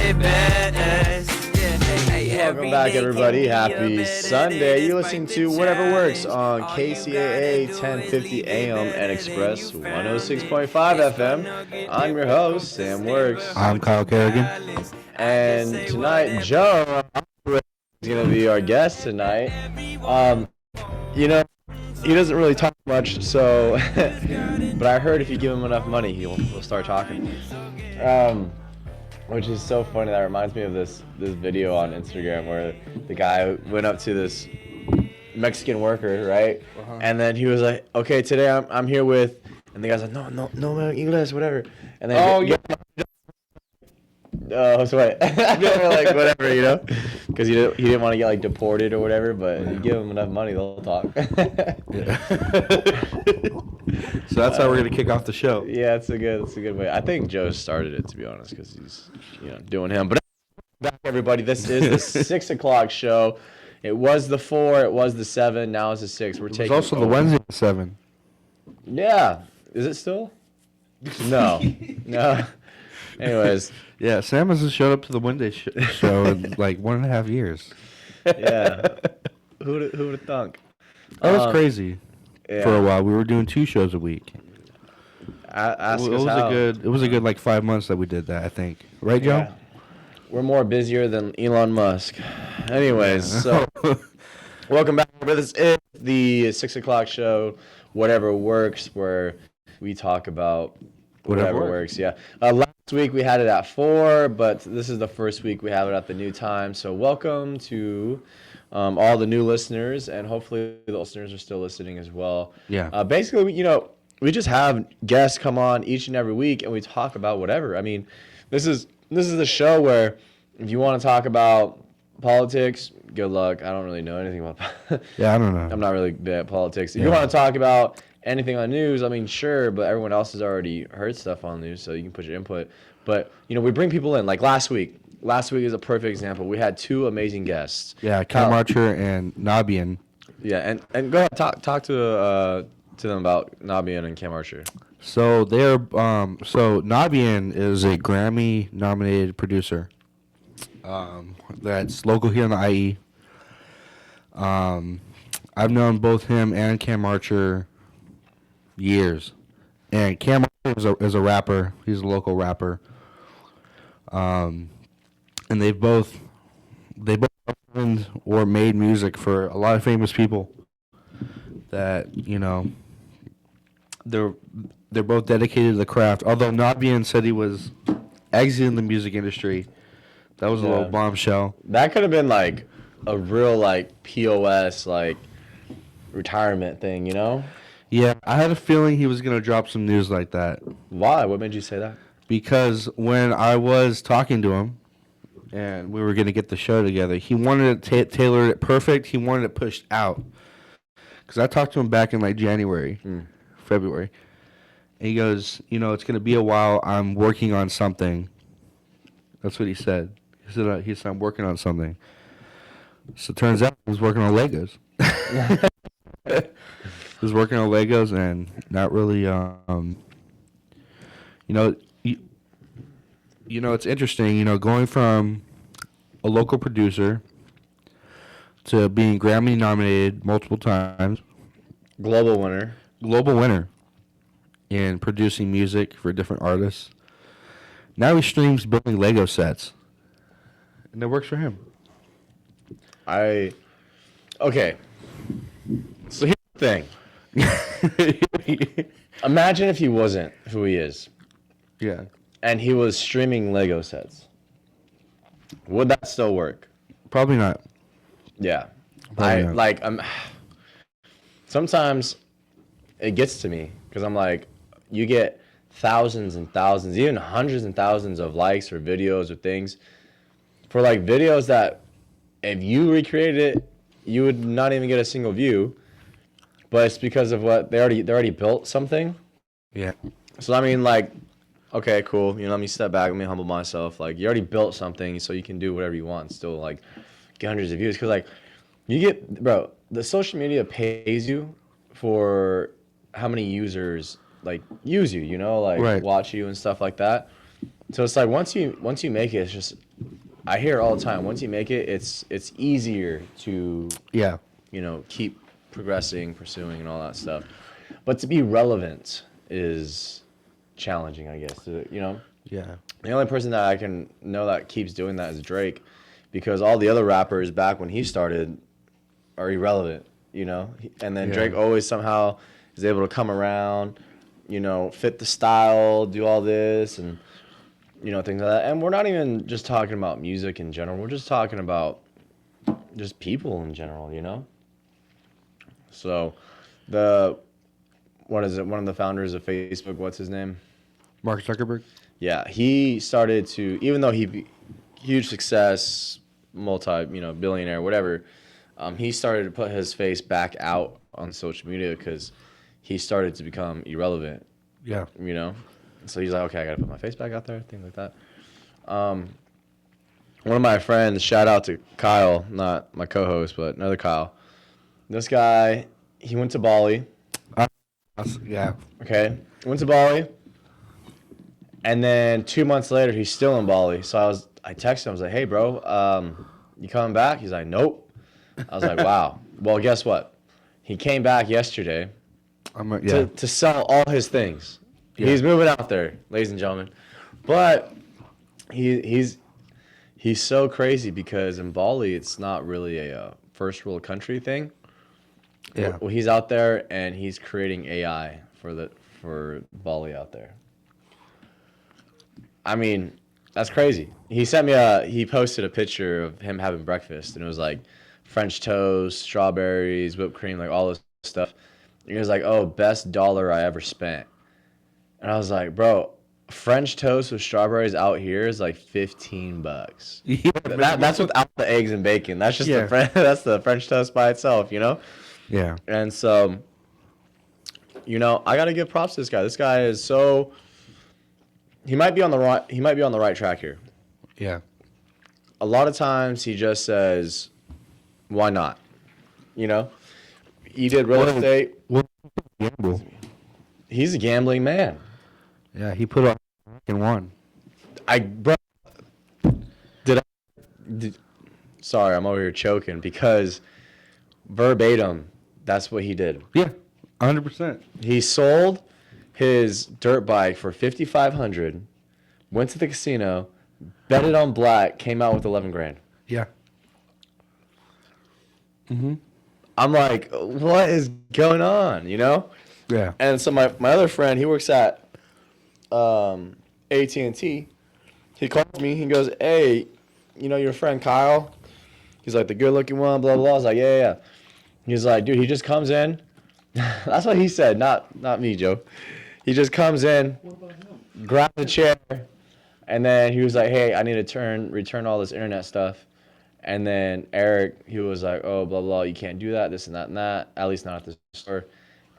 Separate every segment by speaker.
Speaker 1: Welcome back, everybody. Happy Sunday. You're listening to Whatever Works on KCAA 1050 AM and Express 106.5 FM. I'm your host, Sam Works.
Speaker 2: I'm Kyle Kerrigan.
Speaker 1: And tonight, Joe is going to be our guest tonight. You know, he doesn't really talk much, so, but I heard if you give him enough money, he'll start talking. Which is so funny. That reminds me of this video on Instagram where the guy went up to this Mexican worker, right? And then he was like, "Okay, today I'm here with," and the guy's like, "No, English, whatever." And then so what? Like whatever, you know, because he didn't want to get like deported or whatever. But you give them enough money, they'll talk.
Speaker 2: So that's how we're gonna kick off the show.
Speaker 1: Yeah, it's a good way. I think Joe started it, to be honest, because he's doing him. But back, everybody. This is the 6 o'clock show. It was the 4, it was the 7, now it's the 6. We're taking.
Speaker 2: It's also the Wednesday at 7.
Speaker 1: Yeah, is it still? No. Anyways.
Speaker 2: Yeah, Sam hasn't showed up to the Wednesday show in like 1.5 years.
Speaker 1: Yeah. Who'd have thunk?
Speaker 2: That was crazy.
Speaker 1: Yeah.
Speaker 2: For a while, we were doing 2 shows a week.
Speaker 1: Ask
Speaker 2: it
Speaker 1: us
Speaker 2: was
Speaker 1: how.
Speaker 2: It was a good like 5 months that we did that. I think, right, Joe?
Speaker 1: Yeah. We're more busier than Elon Musk. Anyways, so welcome back. This is the 6 o'clock show, Whatever Works, where we talk about whatever works. Yeah. Last week we had it at 4, but this is the first week we have it at the new time. So welcome to all the new listeners, and hopefully the listeners are still listening as well.
Speaker 2: Yeah.
Speaker 1: Basically, we just have guests come on each and every week, and we talk about whatever. I mean, this is the show where if you want to talk about politics, good luck. I don't really know anything about
Speaker 2: Yeah, I don't know.
Speaker 1: I'm not really big at politics. If you want to talk about anything on news, I mean, sure, but everyone else has already heard stuff on news, so you can put your input. But, we bring people in. Like last week. Last week is a perfect example. We had 2 amazing guests.
Speaker 2: Yeah, Cam Archer and Nabian.
Speaker 1: Yeah, and go ahead, talk to them about Nabian and Cam Archer.
Speaker 2: So they're Nabian is a Grammy nominated producer. That's local here in the IE. I've known both him and Cam Archer years, and Cam Archer is a rapper. He's a local rapper. And they both opened or made music for a lot of famous people. That they're both dedicated to the craft. Although Nabian said he was exiting the music industry. That was a little bombshell.
Speaker 1: That could have been like a real like POS like retirement thing,
Speaker 2: Yeah, I had a feeling he was gonna drop some news like that.
Speaker 1: Why? What made you say that?
Speaker 2: Because when I was talking to him, and we were gonna get the show together, he wanted to tailor it perfect. He wanted it pushed out. Because I talked to him back in like January, February, and he goes, it's gonna be a while. I'm working on something. That's what he said. He said I'm working on something. So it turns out he was working on Legos. He was working on Legos and not really, it's interesting, going from a local producer to being Grammy nominated multiple times.
Speaker 1: Global winner in producing music for different artists. Now he streams building Lego sets. And it works for him. Okay. So here's the thing. Imagine if he wasn't who he is.
Speaker 2: Yeah.
Speaker 1: And he was streaming Lego sets. Would that still work?
Speaker 2: Probably not.
Speaker 1: Yeah.
Speaker 2: Probably not.
Speaker 1: Sometimes it gets to me because I'm like, you get thousands and thousands, even hundreds and thousands of likes or videos or things for like videos that if you recreated it, you would not even get a single view. But it's because of what they already built something.
Speaker 2: Yeah.
Speaker 1: So I mean, like, okay, cool. Let me step back. Let me humble myself. Like, you already built something, so you can do whatever you want. And still, like, get hundreds of views. Because, like, the social media pays you for how many users, like, use you,
Speaker 2: right.
Speaker 1: Watch you and stuff like that. So it's like once you make it, it's just I hear it all the time. Once you make it, it's easier to
Speaker 2: Yeah.
Speaker 1: keep progressing, pursuing, and all that stuff. But to be relevant is challenging, I guess.
Speaker 2: Yeah.
Speaker 1: The only person that I can know that keeps doing that is Drake, because all the other rappers back when he started are irrelevant, And then
Speaker 2: Yeah.
Speaker 1: Drake always somehow is able to come around, fit the style, do all this, and things like that. And we're not even just talking about music in general. We're just talking about just people in general. So, the what is it? One of the founders of Facebook, what's his name?
Speaker 2: Mark Zuckerberg.
Speaker 1: Yeah, he started to, even though huge success, billionaire, whatever. He started to put his face back out on social media because he started to become irrelevant.
Speaker 2: Yeah.
Speaker 1: So he's like, okay, I gotta put my face back out there, things like that. One of my friends, shout out to Kyle, not my co-host, but another Kyle. This guy, he went to Bali.
Speaker 2: Yeah.
Speaker 1: Okay, went to Bali, and then 2 months later, he's still in Bali. So I texted him. I was like, hey, bro, you coming back? He's like, nope. I was like, wow. Well, guess what? He came back yesterday to sell all his things.
Speaker 2: Yeah.
Speaker 1: He's moving out there, ladies and gentlemen. But he's so crazy because in Bali, it's not really a first world country thing.
Speaker 2: Yeah.
Speaker 1: Well, he's out there and he's creating AI for Bali out there. I mean, that's crazy. He posted a picture of him having breakfast, and it was like French toast, strawberries, whipped cream, like all this stuff. And he was like, "Oh, best dollar I ever spent." And I was like, "Bro, French toast with strawberries out here is like $15.
Speaker 2: Yeah.
Speaker 1: That's without the eggs and bacon. That's just
Speaker 2: Yeah.
Speaker 1: that's the French toast by itself,
Speaker 2: Yeah.
Speaker 1: And so, I gotta give props to this guy. This guy is so. He might be on the right track here.
Speaker 2: Yeah.
Speaker 1: A lot of times he just says, "Why not?" He did real estate.
Speaker 2: Gamble.
Speaker 1: He's a gambling man.
Speaker 2: Yeah. He put on and won.
Speaker 1: Sorry, I'm over here choking because verbatim, that's what he did.
Speaker 2: Yeah. 100%.
Speaker 1: He sold his dirt bike for $5,500, went to the casino, bet it on black, came out with 11 grand.
Speaker 2: Yeah. Mm-hmm.
Speaker 1: I'm like, what is going on?
Speaker 2: Yeah.
Speaker 1: And so my other friend, he works at AT&T. He calls me. He goes, "Hey, your friend Kyle?" He's like, "The good-looking one, blah, blah." I was like, yeah. He's like, "Dude, he just comes in." That's what he said, not me, Joe. He just comes in, grabs a chair, and then he was like, "Hey, I need to return all this internet stuff." And then Eric, he was like, "Oh, blah, blah, you can't do that, this and that and that, at least not at the store."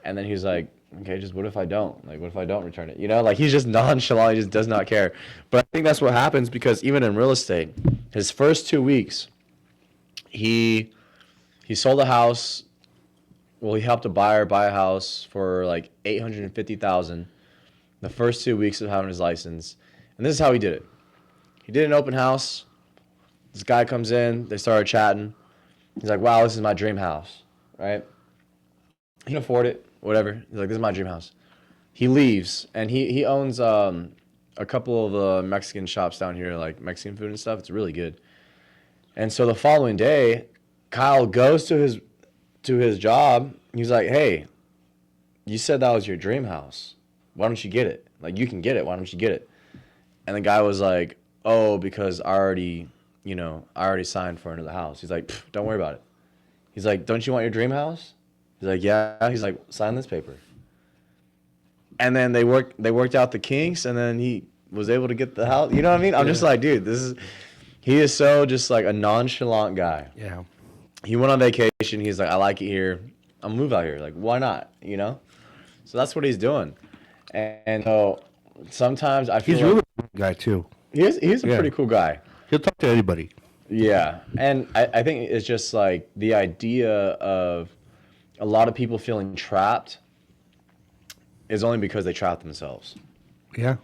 Speaker 1: And then he was like, "Okay, just what if I don't? Like, what if I don't return it?" Like he's just nonchalant, he just does not care. But I think that's what happens because even in real estate, his first 2 weeks, he sold a house. Well, he helped a buyer buy a house for like $850,000 the first 2 weeks of having his license. And this is how he did it. He did an open house. This guy comes in. They started chatting. He's like, "Wow, this is my dream house," right? He can afford it, whatever. He's like, "This is my dream house." He leaves, and he owns a couple of Mexican shops down here, like Mexican food and stuff. It's really good. And so the following day, Kyle goes to his job. He's like, "Hey, you said that was your dream house. Why don't you get it? Like, you can get it. Why don't you get it?" And the guy was like, "Oh, because I already signed for another house." He's like, "Don't worry about it." He's like, "Don't you want your dream house?" He's like, "Yeah." He's like, "Sign this paper." And then they worked out the kinks, and then he was able to get the house. You know what I mean? I'm just like, dude, he is so just like a nonchalant guy.
Speaker 2: Yeah.
Speaker 1: He went on vacation. He's like, "I like it here. I'm gonna move out here. Like, why not?" So that's what he's doing. And so sometimes I feel
Speaker 2: He's really a good guy too.
Speaker 1: he's a pretty cool guy.
Speaker 2: He'll talk to anybody.
Speaker 1: Yeah, and I think it's just like the idea of a lot of people feeling trapped is only because they trap themselves.
Speaker 2: Yeah.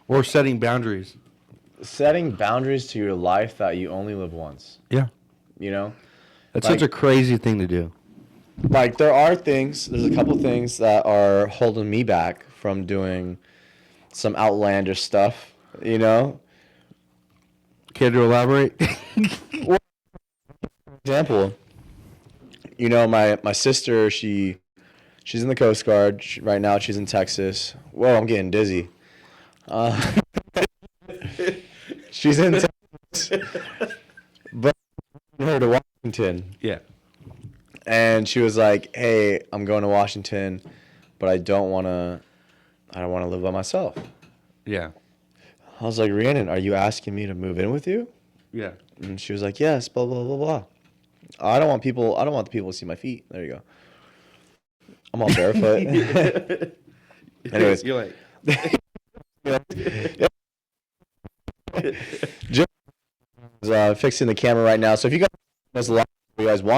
Speaker 2: Or setting boundaries.
Speaker 1: Setting boundaries to your life that you only live once.
Speaker 2: Yeah.
Speaker 1: You know,
Speaker 2: That's
Speaker 1: Like-
Speaker 2: such a crazy thing to do.
Speaker 1: like there's a couple things that are holding me back from doing some outlandish stuff. You know,
Speaker 2: Care to elaborate?
Speaker 1: example. You know, my sister, she's in the Coast Guard right now. She's in Texas. Whoa, I'm getting dizzy. She's in Texas, but I her to Washington,
Speaker 2: Yeah.
Speaker 1: and she was like, "Hey, I'm going to Washington, but I don't want to live by myself."
Speaker 2: Yeah.
Speaker 1: I was like, "Rhiannon, are you asking me to move in with you?"
Speaker 2: Yeah.
Speaker 1: And she was like, "Yes, blah blah blah blah." I don't want the people to see my feet. There you go. I'm all barefoot. Anyways.
Speaker 2: You're like,
Speaker 1: Jim is fixing the camera right now. So if you guys want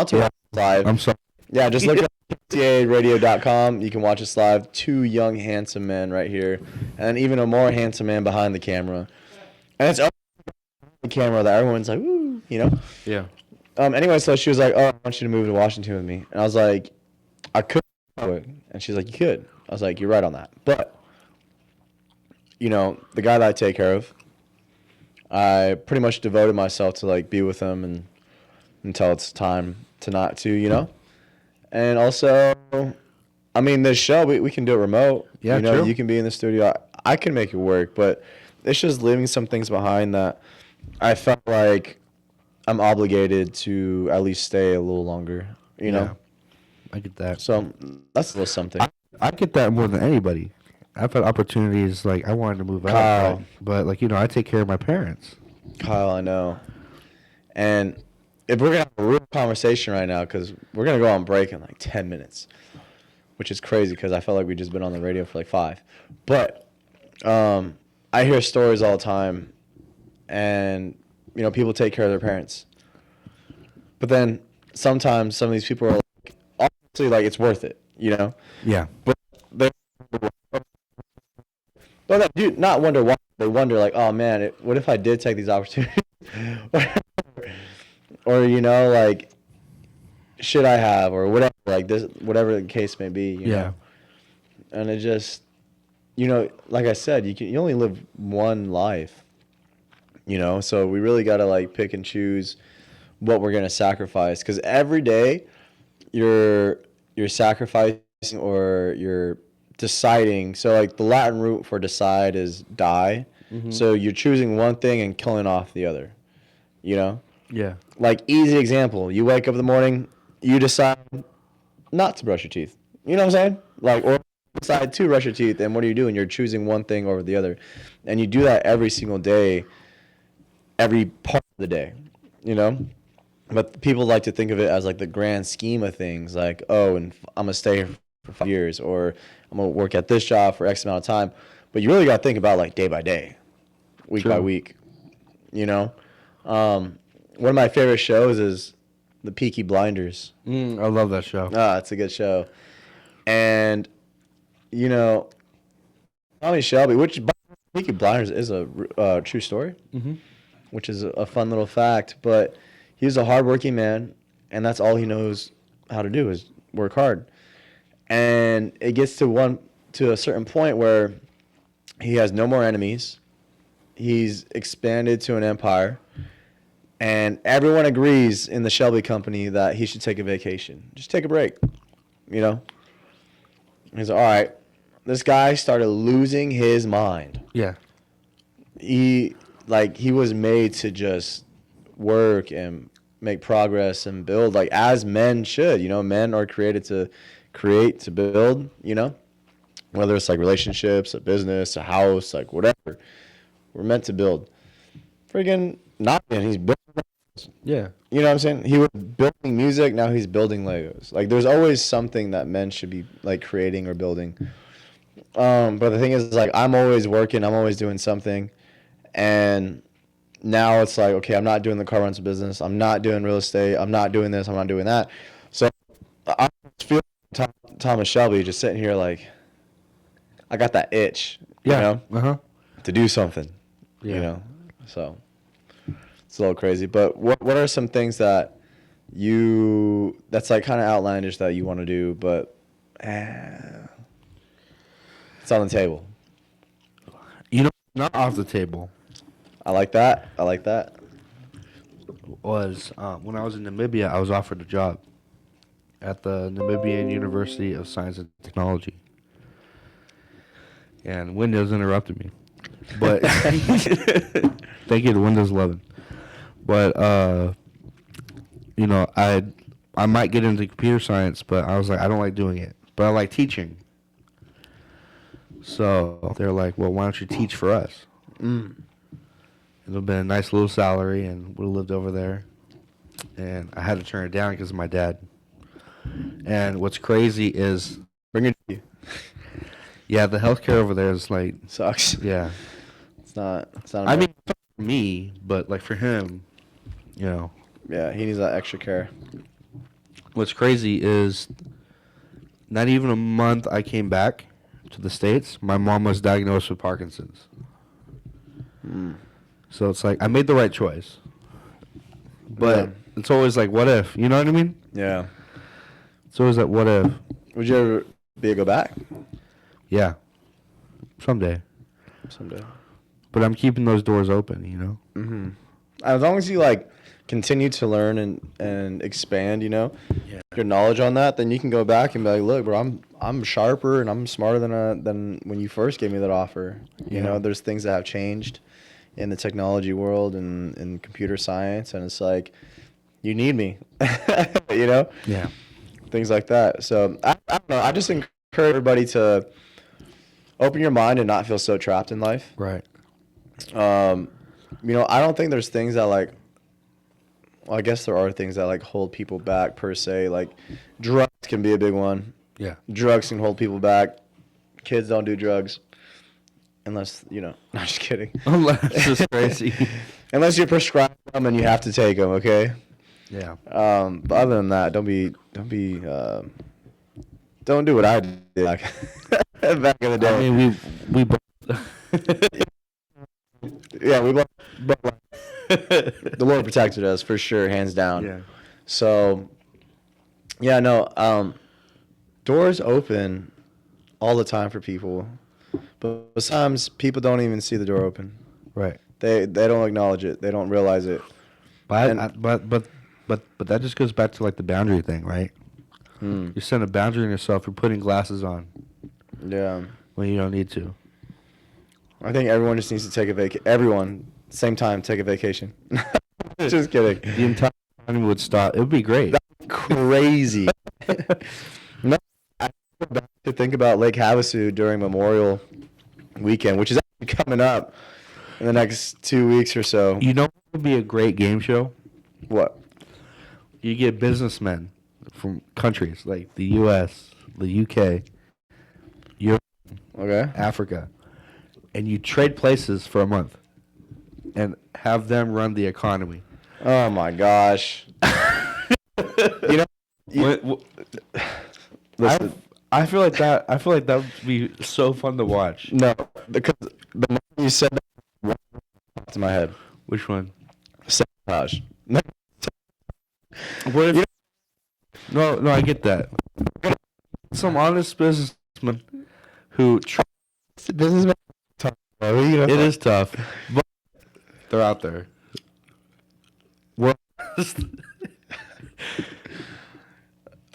Speaker 1: to watch us live,
Speaker 2: I'm sorry.
Speaker 1: yeah, just look at KTARadio.com. You can watch us live. Two young, handsome men right here, and even a more handsome man behind the camera. And it's the camera that everyone's like, "Woo," you know.
Speaker 2: Yeah.
Speaker 1: Anyway, so she was like, "Oh, I want you to move to Washington with me," and I was like, "I could," and she's like, "You could." I was like, "You're right on that," but you know, the guy that I take care of, I pretty much devoted myself to like be with him and until it's time to not to, you know. And also, I mean, this show we can do it remote.
Speaker 2: Yeah,
Speaker 1: you know,
Speaker 2: true.
Speaker 1: you can be in the studio. I can make it work, but it's just leaving some things behind that I felt like I'm obligated to at least stay a little longer. You know,
Speaker 2: I get that.
Speaker 1: so that's a little something.
Speaker 2: I get that more than anybody. I've had opportunities like I wanted to move out,
Speaker 1: Kyle.
Speaker 2: but like I take care of my parents.
Speaker 1: Kyle, I know. And if we're gonna have a real conversation right now, because we're gonna go on break in like 10 minutes, which is crazy because I felt like we just been on the radio for like 5. But I hear stories all the time, and you know, people take care of their parents. But then sometimes some of these people are like, obviously, like it's worth it, you know.
Speaker 2: Yeah.
Speaker 1: But they, but they do not wonder why. They wonder like, oh man, what if I did take these opportunities? Or you know, like, should I have, or whatever, like this, whatever the case may be. You know? And it just, you know, like I said, you only live one life. You know, so we really gotta like pick and choose what we're gonna sacrifice, because every day you're sacrificing or you're deciding. So like the Latin root for decide is die.
Speaker 2: Mm-hmm.
Speaker 1: So you're choosing one thing and killing off the other. You know.
Speaker 2: Yeah.
Speaker 1: Like, easy example, you wake up in the morning, you decide not to brush your teeth. You know what I'm saying? Like, or decide to brush your teeth, and what are you doing? You're choosing one thing over the other. And you do that every single day, every part of the day, you know? But people like to think of it as, like, the grand scheme of things. Like, oh, and I'm going to stay here for 5 years, or I'm going to work at this job for X amount of time. But you really got to think about, like, day by day, week by
Speaker 2: True.
Speaker 1: week, you know? One of my favorite shows is The Peaky Blinders.
Speaker 2: I love that show.
Speaker 1: It's a good show. And, you know, Tommy Shelby, which Peaky Blinders is a true story, which is a fun little fact. But he was a hardworking man, and that's all he knows how to do is work hard. And it gets to a certain point where he has no more enemies. He's expanded to an empire. And everyone agrees in the Shelby company that he should take a vacation. Just take a break, you know? He's like, all right. This guy started losing his mind.
Speaker 2: Yeah.
Speaker 1: He was made to just work and make progress and build, like, as men should. You know, men are created to create, to build, you know? Whether it's, like, relationships, a business, a house, like, whatever. We're meant to build. Friggin' not, and he's building.
Speaker 2: Yeah.
Speaker 1: You know what I'm saying? He was building music, now he's building Legos. Like, there's always something that men should be, like, creating or building. But the thing is, like, I'm always working, I'm always doing something. And now it's like, okay, I'm not doing the car rental business, I'm not doing real estate, I'm not doing this, I'm not doing that. So I just feel Thomas Shelby just sitting here like, I got that itch,
Speaker 2: Yeah.
Speaker 1: you know?
Speaker 2: Uh-huh.
Speaker 1: to do something.
Speaker 2: Yeah.
Speaker 1: You know, so it's a little crazy. But what are some things that that's like kind of outlandish that you want to do, but it's on the table.
Speaker 2: You know, not off the table.
Speaker 1: I like that. I like that.
Speaker 2: Was when I was in Namibia, I was offered a job at the Namibian University of Science and Technology. And Windows interrupted me. But thank you to Windows 11. But you know, I might get into computer science, but I was like, I don't like doing it. But I like teaching. So they're like, well, why don't you teach for us?
Speaker 1: Mm.
Speaker 2: It would have been a nice little salary, and would have lived over there. And I had to turn it down because of my dad. And what's crazy is,
Speaker 1: Bring it to you.
Speaker 2: yeah, the healthcare over there is like,
Speaker 1: Sucks.
Speaker 2: yeah.
Speaker 1: It's not.
Speaker 2: I mean, for me, but like for him, you know.
Speaker 1: Yeah, he needs that extra care.
Speaker 2: What's crazy is, not even a month I came back to the States, my mom was diagnosed with Parkinson's.
Speaker 1: Mm.
Speaker 2: So it's like, I made the right choice. But
Speaker 1: Yeah.
Speaker 2: it's always like, what if? You know what I mean?
Speaker 1: Yeah.
Speaker 2: It's always like, what if?
Speaker 1: Would you ever be able to go back
Speaker 2: Yeah. Someday.
Speaker 1: someday?
Speaker 2: But I'm keeping those doors open, you know?
Speaker 1: Mm-hmm. As long as you like continue to learn and expand, you know, your knowledge on that, then you can go back and be like, look, bro, I'm sharper and I'm smarter than when you first gave me that offer. You
Speaker 2: Yeah.
Speaker 1: know, there's things that have changed in the technology world and in computer science, and it's like, you need me, you know,
Speaker 2: Yeah.
Speaker 1: things like that. So I don't know. I just encourage everybody to open your mind and not feel so trapped in life.
Speaker 2: Right.
Speaker 1: You know, I don't think there's things that like, well, I guess there are things that like hold people back per se. Like drugs can be a big one.
Speaker 2: Yeah.
Speaker 1: Drugs can hold people back. Kids don't do drugs unless, you know, I'm just kidding.
Speaker 2: That's just crazy.
Speaker 1: Unless you're prescribed them and you have to take them, okay?
Speaker 2: Yeah.
Speaker 1: But other than that, don't do what I did back in the day.
Speaker 2: I mean, we both.
Speaker 1: Yeah, we both the Lord protected us for sure, hands down.
Speaker 2: Yeah.
Speaker 1: So, yeah, no, doors open all the time for people, but sometimes people don't even see the door open.
Speaker 2: Right.
Speaker 1: They don't acknowledge it. They don't realize it.
Speaker 2: But
Speaker 1: And-
Speaker 2: but that just goes back to like the boundary thing, right?
Speaker 1: Hmm.
Speaker 2: You set a boundary in yourself. You're putting glasses on
Speaker 1: Yeah,
Speaker 2: when you don't need to.
Speaker 1: I think everyone just needs to take a everyone same time take a vacation. Just kidding.
Speaker 2: The entire economy would stop. It would be great.
Speaker 1: Crazy. No, I go back to think about Lake Havasu during Memorial Weekend, which is actually coming up in the next 2 weeks or so.
Speaker 2: You know what would be a great game show?
Speaker 1: What?
Speaker 2: You get businessmen from countries like the U.S., the U.K., Europe,
Speaker 1: Okay.
Speaker 2: Africa, and you trade places for a month and have them run the economy.
Speaker 1: Oh my gosh. You know, listen,
Speaker 2: I feel like that. I feel like that would be so fun to watch.
Speaker 1: no, because the moment you said that, what popped in my head?
Speaker 2: Which one?
Speaker 1: Sabotage. No,
Speaker 2: What if? No, I get that. Some honest businessman who.
Speaker 1: businessman.
Speaker 2: It is tough, but they're out there. Well,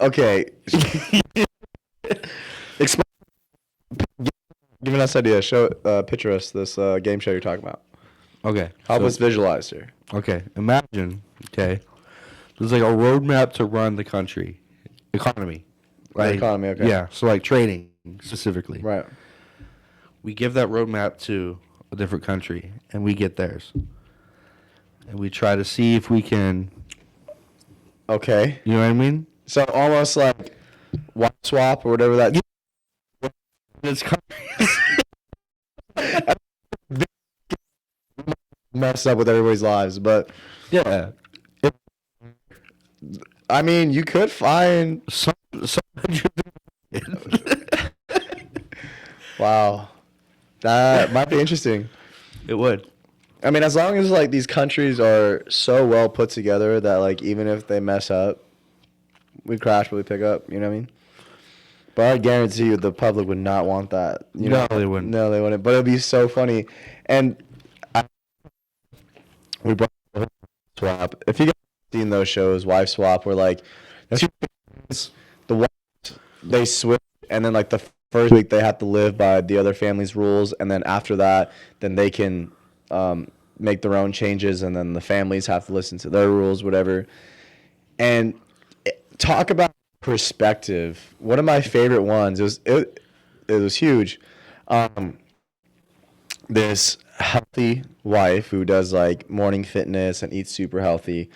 Speaker 1: Okay. Explain. Giving us idea. Show. Picture us this game show you're talking about.
Speaker 2: okay.
Speaker 1: Help
Speaker 2: so-
Speaker 1: us visualize here.
Speaker 2: Okay, imagine. Okay, there's like a roadmap to run the country, economy.
Speaker 1: The economy, okay.
Speaker 2: Yeah. So like trading specifically.
Speaker 1: Right.
Speaker 2: We give that roadmap to a different country, and we get theirs, and we try to see if we can.
Speaker 1: Okay.
Speaker 2: You know what I mean?
Speaker 1: So almost like wipe swap or whatever that.
Speaker 2: It's
Speaker 1: Messed up with everybody's lives, but
Speaker 2: yeah.
Speaker 1: I mean, you could find.
Speaker 2: Some
Speaker 1: Wow, That might be interesting.
Speaker 2: It would.
Speaker 1: I mean, as long as like these countries are so well put together that like even if they mess up, we crash but we pick up. You know what I mean? But I guarantee you, the public would not want that. You know?
Speaker 2: No, they wouldn't.
Speaker 1: No, they wouldn't. But it'd be so funny. And we brought up Swap. If you guys have seen those shows, Wife Swap, where like two families, the wives, they switch, and then like the first week they have to live by the other family's rules, and then after that, then they can make their own changes, and then the families have to listen to their rules, whatever. And talk about perspective. One of my favorite ones. It was huge. This healthy wife who does like morning fitness and eats super healthy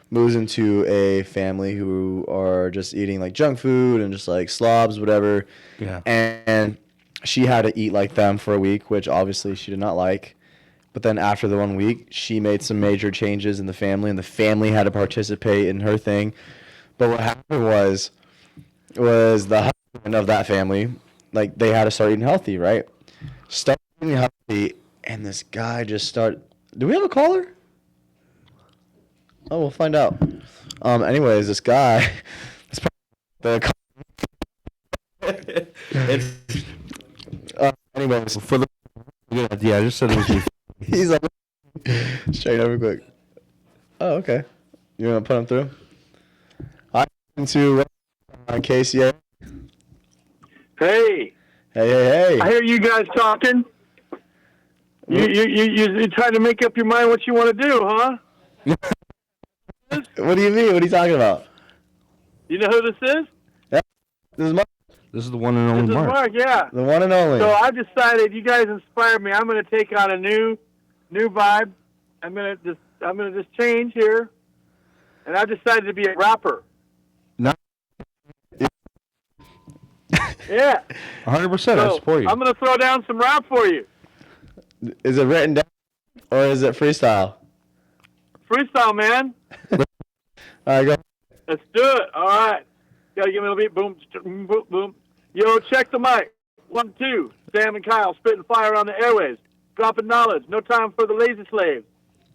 Speaker 1: moves into a family who are just eating like junk food and just like slobs, whatever.
Speaker 2: Yeah.
Speaker 1: And she had to eat like them for a week, which obviously she did not like. But then after the 1 week, she made some major changes in the family, and the family had to participate in her thing. But what happened was the husband of that family, like they had to start eating healthy, right? Start eating healthy, and this guy just started. Do we have a caller? Oh, we'll find out. Anyways, this guy. Anyways,
Speaker 2: For the yeah, I just said it was me.
Speaker 1: he's like straight over quick. Oh, okay. You want to put him through? I'm to KCA.
Speaker 3: Hey,
Speaker 1: Hey.
Speaker 3: I hear you guys talking. You're trying to make up your mind what you want to do, huh?
Speaker 1: What do you mean? What are you talking about?
Speaker 3: You know who this is?
Speaker 1: This is Mark,
Speaker 2: This is the one and only
Speaker 3: This is
Speaker 2: Mark.
Speaker 3: Mark, yeah.
Speaker 1: the one and only.
Speaker 3: So I decided you guys inspired me. I'm going to take on a new vibe. I'm going to just change here, and I've decided to be a rapper.
Speaker 2: No.
Speaker 3: Yeah.
Speaker 2: 100%. I
Speaker 3: So
Speaker 2: support you.
Speaker 3: I'm going to throw down some rap for you.
Speaker 1: Is it written down or is it freestyle?
Speaker 3: Freestyle, man.
Speaker 1: All right, go.
Speaker 3: Let's do it. All right. Gotta give me a little beat. Boom, boom, boom. Yo, check the mic. 1, 2. Sam and Kyle spitting fire on the airways. Dropping knowledge. No time for the lazy slave.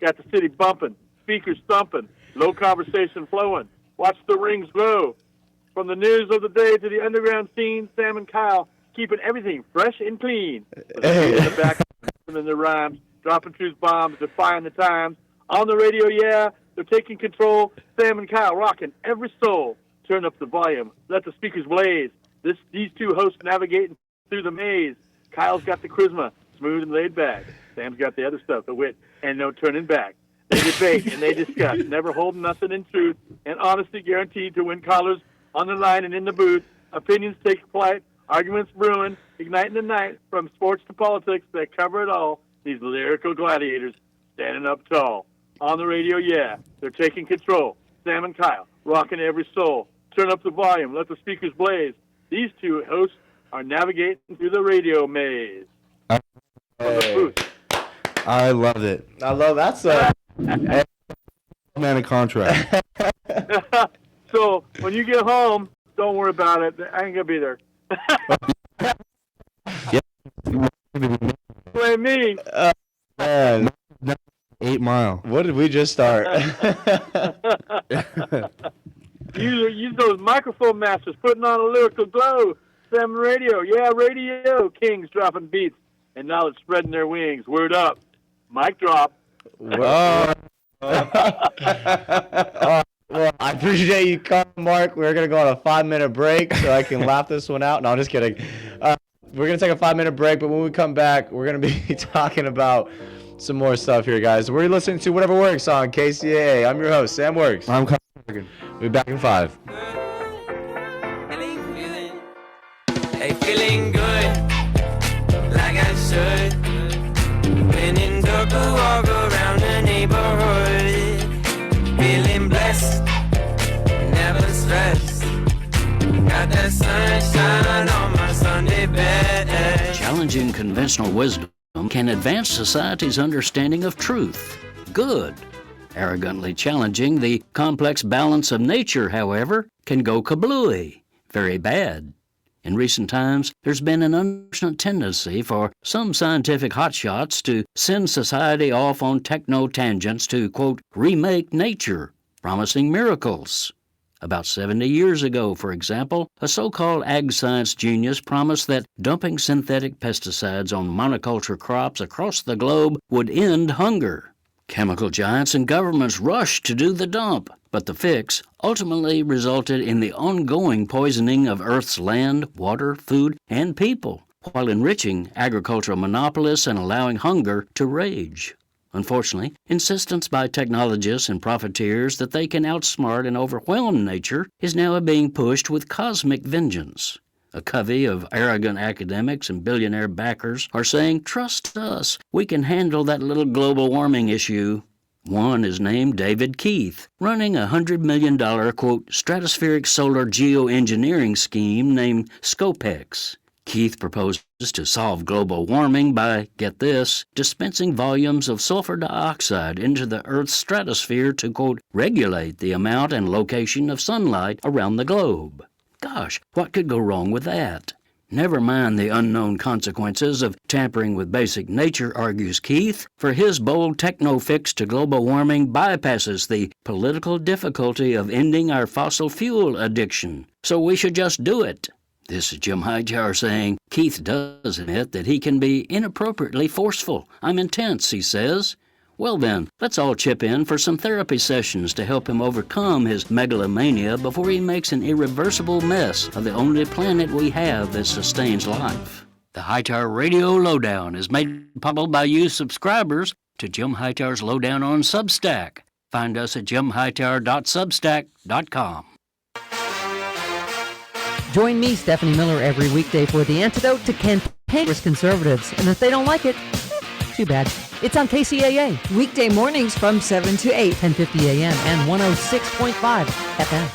Speaker 3: Got the city bumping. Speakers thumping. Low conversation flowing. Watch the rings grow. From the news of the day to the underground scene, Sam and Kyle keeping everything fresh and clean.
Speaker 1: Hey.
Speaker 3: In the back in the rhymes. Dropping truth bombs. Defying the times. On the radio, yeah, they're taking control. Sam and Kyle rocking every soul. Turn up the volume. Let the speakers blaze. These two hosts navigating through the maze. Kyle's got the charisma, smooth and laid back. Sam's got the other stuff, the wit, and no turning back. They debate and they discuss, never holding nothing in truth, and honesty guaranteed to win callers on the line and in the booth. Opinions take flight, arguments brewing, igniting the night. From sports to politics, they cover it all. These lyrical gladiators standing up tall. On the radio, yeah, they're taking control. Sam and Kyle, rocking every soul. Turn up the volume, let the speakers blaze. These two hosts are navigating through the radio maze. From the
Speaker 1: Hey.
Speaker 3: booth.
Speaker 2: I love it.
Speaker 1: I love that's a
Speaker 2: Man a contract.
Speaker 3: So when you get home, don't worry about it. I ain't gonna be there. Blame me.
Speaker 1: man.
Speaker 2: 8 Mile.
Speaker 1: What did we just start?
Speaker 3: Use those microphone masters, putting on a lyrical glow. Sam Radio, yeah, radio. Kings dropping beats and knowledge spreading their wings. Word up. Mic drop.
Speaker 1: Oh. Well, I appreciate you coming, Mark. We're gonna go on a 5-minute break so I can laugh this one out. No, I'm just kidding. We're gonna take a 5-minute break, but when we come back, we're gonna be talking about some more stuff here, guys. We're listening to Whatever Works on KCAA. I'm your host, Sam Works.
Speaker 2: I'm
Speaker 1: We'll be back in 5.
Speaker 4: Hey, feeling good, like I should. When in dark, I walk around the neighborhood. Feeling blessed, never stressed. Got that sunshine on my Sunday bed.
Speaker 5: Challenging conventional wisdom can advance society's understanding of truth. Good. Arrogantly challenging the complex balance of nature, however, can go kablooey. Very bad. In recent times, there's been an unfortunate tendency for some scientific hotshots to send society off on techno-tangents to, quote, remake nature, promising miracles. About 70 years ago, for example, a so-called ag science genius promised that dumping synthetic pesticides on monoculture crops across the globe would end hunger. Chemical giants and governments rushed to do the dump, but the fix ultimately resulted in the ongoing poisoning of Earth's land, water, food, and people, while enriching agricultural monopolists and allowing hunger to rage. Unfortunately, insistence by technologists and profiteers that they can outsmart and overwhelm nature is now being pushed with cosmic vengeance. A covey of arrogant academics and billionaire backers are saying, trust us, we can handle that little global warming issue. One is named David Keith, running a $100 million, quote, stratospheric solar geoengineering scheme named Scopex. Keith proposes to solve global warming by, get this, dispensing volumes of sulfur dioxide into the Earth's stratosphere to, quote, regulate the amount and location of sunlight around the globe. Gosh, what could go wrong with that? Never mind the unknown consequences of tampering with basic nature, argues Keith, for his bold techno-fix to global warming bypasses the political difficulty of ending our fossil fuel addiction. So we should just do it. This is Jim Hightower saying, Keith does admit that he can be inappropriately forceful. I'm intense, he says. Well then, let's all chip in for some therapy sessions to help him overcome his megalomania before he makes an irreversible mess of the only planet we have that sustains life. The Hightower Radio Lowdown is made possible by you subscribers to Jim Hightower's Lowdown on Substack. Find us at jimhightower.substack.com.
Speaker 6: Join me, Stephanie Miller, every weekday for the antidote to cantankerous conservatives. And if they don't like it, too bad. It's on KCAA.
Speaker 7: Weekday mornings from 7 to 8.
Speaker 6: 10:50 a.m. and 106.5 FM.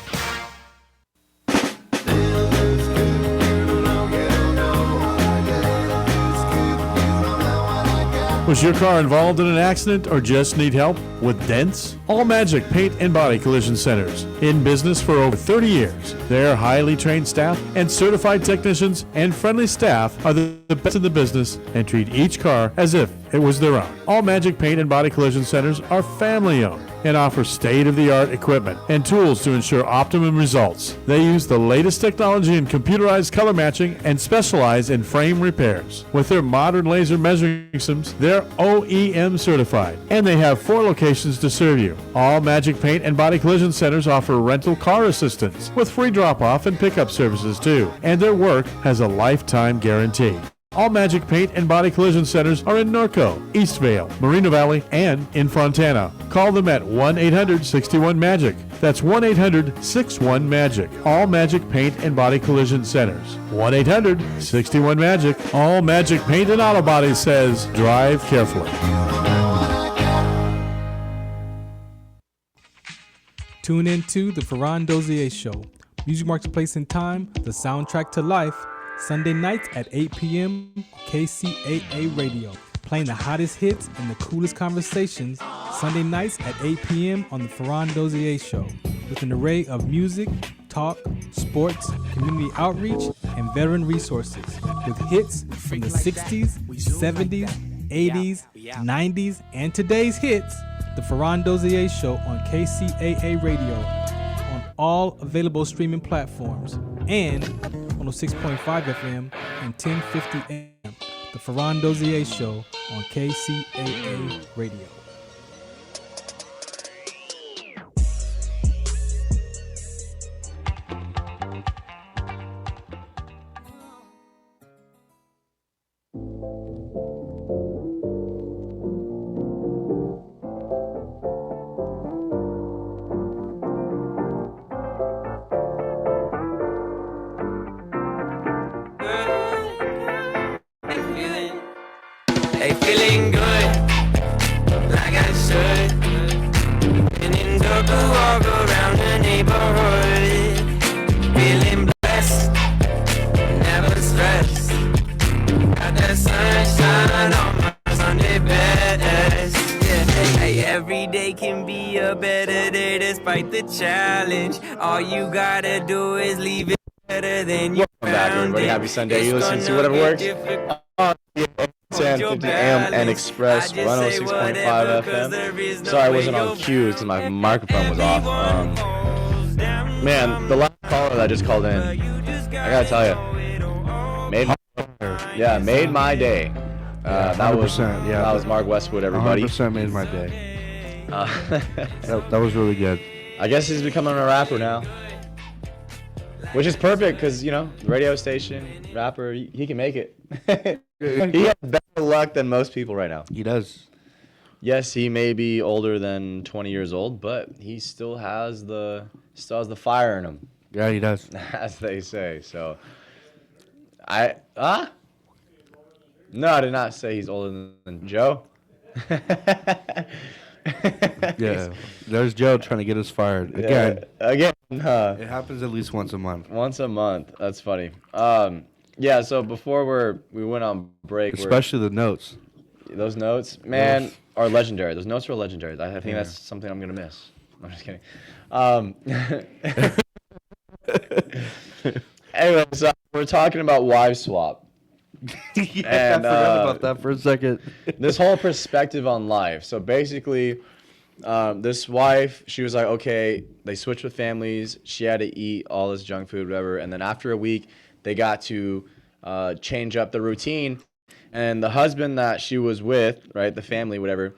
Speaker 8: Was your car involved in an accident or just need help with dents? All Magic Paint and Body Collision Centers. In business for over 30 years. Their highly trained staff and certified technicians and friendly staff are the best in the business and treat each car as if it was their own. All Magic Paint and Body Collision Centers are family owned and offer state-of-the-art equipment and tools to ensure optimum results. They use the latest technology in computerized color matching and specialize in frame repairs. With their modern laser measuring systems, they're OEM certified, and they have 4 locations to serve you. All Magic Paint and Body Collision Centers offer rental car assistance with free drop-off and pickup services too, and their work has a lifetime guarantee. All Magic Paint and Body Collision Centers are in Norco, Eastvale, Moreno Valley, and in Fontana. Call them at 1-800-61-MAGIC. That's 1-800-61-MAGIC. All Magic Paint and Body Collision Centers. 1-800-61-MAGIC. All Magic Paint and Auto Body says, drive carefully.
Speaker 9: Tune in to the Ferran Dozier Show. Music marks place and time, the soundtrack to life. Sunday nights at 8 p.m. KCAA Radio. Playing the hottest hits and the coolest conversations. Sunday nights at 8 p.m. on the Ferran Dozier Show. With an array of music, talk, sports, community outreach, and veteran resources. With hits from the 60s, 70s, 80s, 90s, and today's hits. The Ferran Dozier Show on KCAA Radio. On all available streaming platforms. And 106.5 FM and 1050 AM. The Ferran Dozier Show on KCAA Radio.
Speaker 4: Hey, feeling good, like I should. Been in Durga, walk around the neighborhood. Feeling blessed, never stressed. Got that sunshine on my Sunday best. Yeah, hey, every day can be a better day despite the challenge. All you gotta do is leave it better than you.
Speaker 1: Welcome back, everybody. Happy Sunday. You listen to Whatever Works on 1050 AM and Express 106.5 FM. Sorry I wasn't on cue because my microphone was off. Man, the last caller that just called in, I gotta tell you, made my day. That was Mark Westwood, everybody.
Speaker 2: 100% made my day. That was really good.
Speaker 1: I guess he's becoming a rapper now. Which is perfect because, you know, radio station, rapper, he can make it. He has better luck than most people right now.
Speaker 2: He does.
Speaker 1: Yes, he may be older than 20 years old, but he still has the fire in him.
Speaker 2: Yeah, he does.
Speaker 1: As they say. So, No, I did not say he's older than Joe.
Speaker 2: Yeah, there's Joe trying to get us fired again.
Speaker 1: Again.
Speaker 2: It happens at least once a month.
Speaker 1: Once a month. That's funny. Yeah. So before we went on break,
Speaker 2: especially the notes.
Speaker 1: Those notes, man, are legendary. Those notes are legendary. I think that's something I'm gonna miss. I'm just kidding. Anyway, so we're talking about wives swap.
Speaker 2: Yeah, and, I forgot about that for a second.
Speaker 1: This whole perspective on life. So basically, this wife, she was like, okay, they switched with families. She had to eat all this junk food, whatever. And then after a week, they got to change up the routine. And the husband that she was with, right, the family, whatever,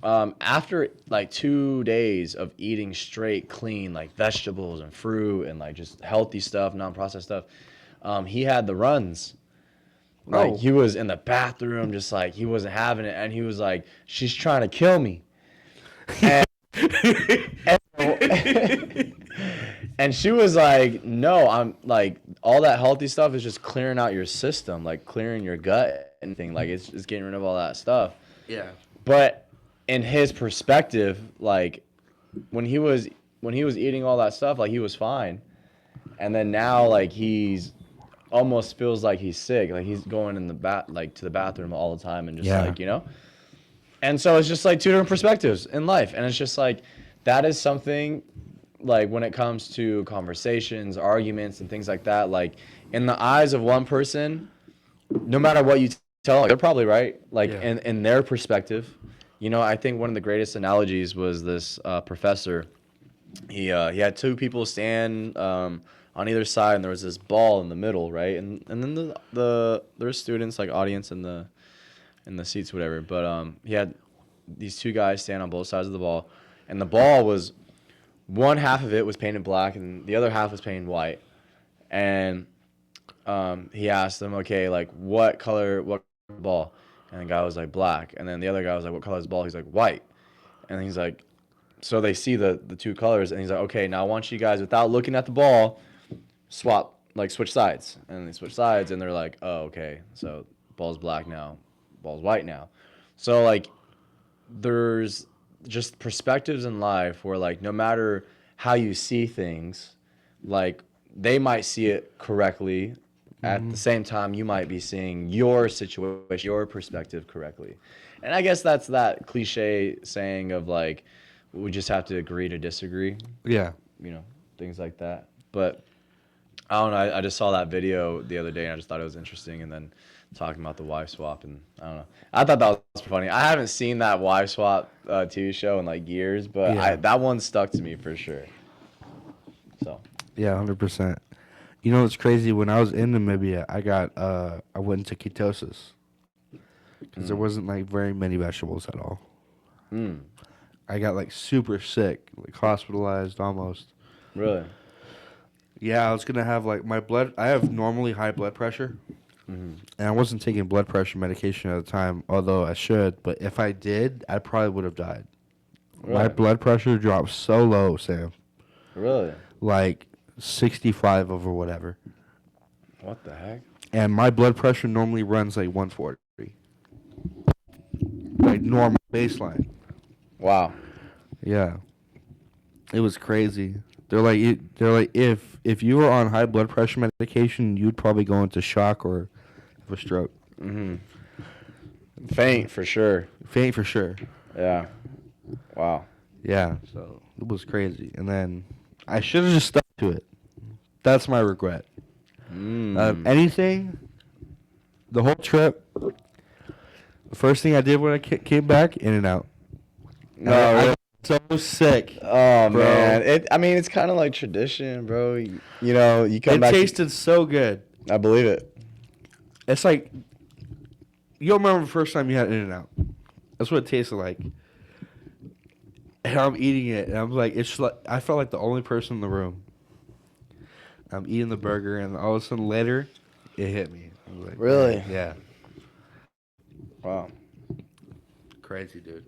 Speaker 1: after like 2 days of eating straight, clean, like vegetables and fruit and like just healthy stuff, non-processed stuff, he had the runs. Like, he was in the bathroom, just like, he wasn't having it. And he was like, she's trying to kill me. And, and she was like, no, I'm like, all that healthy stuff is just clearing out your system, like clearing your gut and thing. Like, it's just getting rid of all that stuff.
Speaker 2: Yeah.
Speaker 1: But in his perspective, like, when he was eating all that stuff, like, he was fine. And then now, like, he's almost feels like he's sick, like he's going in the to the bathroom all the time and just like, you know. And so it's just like two different perspectives in life, and it's just like that is something like when it comes to conversations, arguments, and things like that. Like in the eyes of one person, no matter what you tell them, they're probably right. Like in their perspective, you know. I think one of the greatest analogies was this professor. He had two people stand on either side, and there was this ball in the middle, right? And then there were students, like audience in the seats, whatever. But he had these two guys stand on both sides of the ball, and the ball was one half of it was painted black, and the other half was painted white. And he asked them, okay, like what color ball? And the guy was like black, and then the other guy was like, what color is the ball? He's like white, and he's like, so they see the two colors, and he's like, okay, now I want you guys, without looking at the ball, switch sides. And they switch sides, and they're like, oh, okay, so ball's black now, ball's white now. So like there's just perspectives in life where like no matter how you see things, like they might see it correctly. At the same time, you might be seeing your situation, your perspective correctly. And I guess that's that cliche saying of like, we just have to agree to disagree.
Speaker 2: Yeah.
Speaker 1: You know, things like that. But I don't know. I just saw that video the other day, and I just thought it was interesting. And then talking about the wife swap, and I don't know. I thought that was funny. I haven't seen that wife swap TV show in like years, but that one stuck to me for sure. So.
Speaker 2: Yeah, 100%. You know what's crazy? When I was in Namibia, I went into ketosis because there wasn't like very many vegetables at all. I got like super sick, like hospitalized almost.
Speaker 1: Really?
Speaker 2: Yeah, I was gonna have like I have normally high blood pressure, and I wasn't taking blood pressure medication at the time, although I should. But if I did, I probably would have died. Really? My blood pressure dropped so low, Sam.
Speaker 1: Really?
Speaker 2: Like 65 over whatever.
Speaker 1: What the heck?
Speaker 2: And my blood pressure normally runs like 140. Like normal baseline.
Speaker 1: Wow.
Speaker 2: Yeah. It was crazy. They're like if you were on high blood pressure medication, you'd probably go into shock or have a stroke.
Speaker 1: Faint for sure.
Speaker 2: Faint for sure.
Speaker 1: Yeah. Wow.
Speaker 2: Yeah. So it was crazy. And then I should have just stuck to it. That's my regret. Anything, the whole trip, the first thing I did when I came back, In-N-Out.
Speaker 1: No,
Speaker 2: I
Speaker 1: really?
Speaker 2: got so sick.
Speaker 1: Oh
Speaker 2: bro.
Speaker 1: man, it's kind of like tradition, bro. You know, you come
Speaker 2: It
Speaker 1: back.
Speaker 2: tasted so good.
Speaker 1: I believe it.
Speaker 2: It's like, you'll remember the first time you had In-N-Out. That's what it tasted like. And I'm eating it, and I'm like, I felt like the only person in the room. I'm eating the burger, and all of a sudden later, it hit me. I was like,
Speaker 1: Really?
Speaker 2: Yeah.
Speaker 1: Wow.
Speaker 2: Crazy, dude.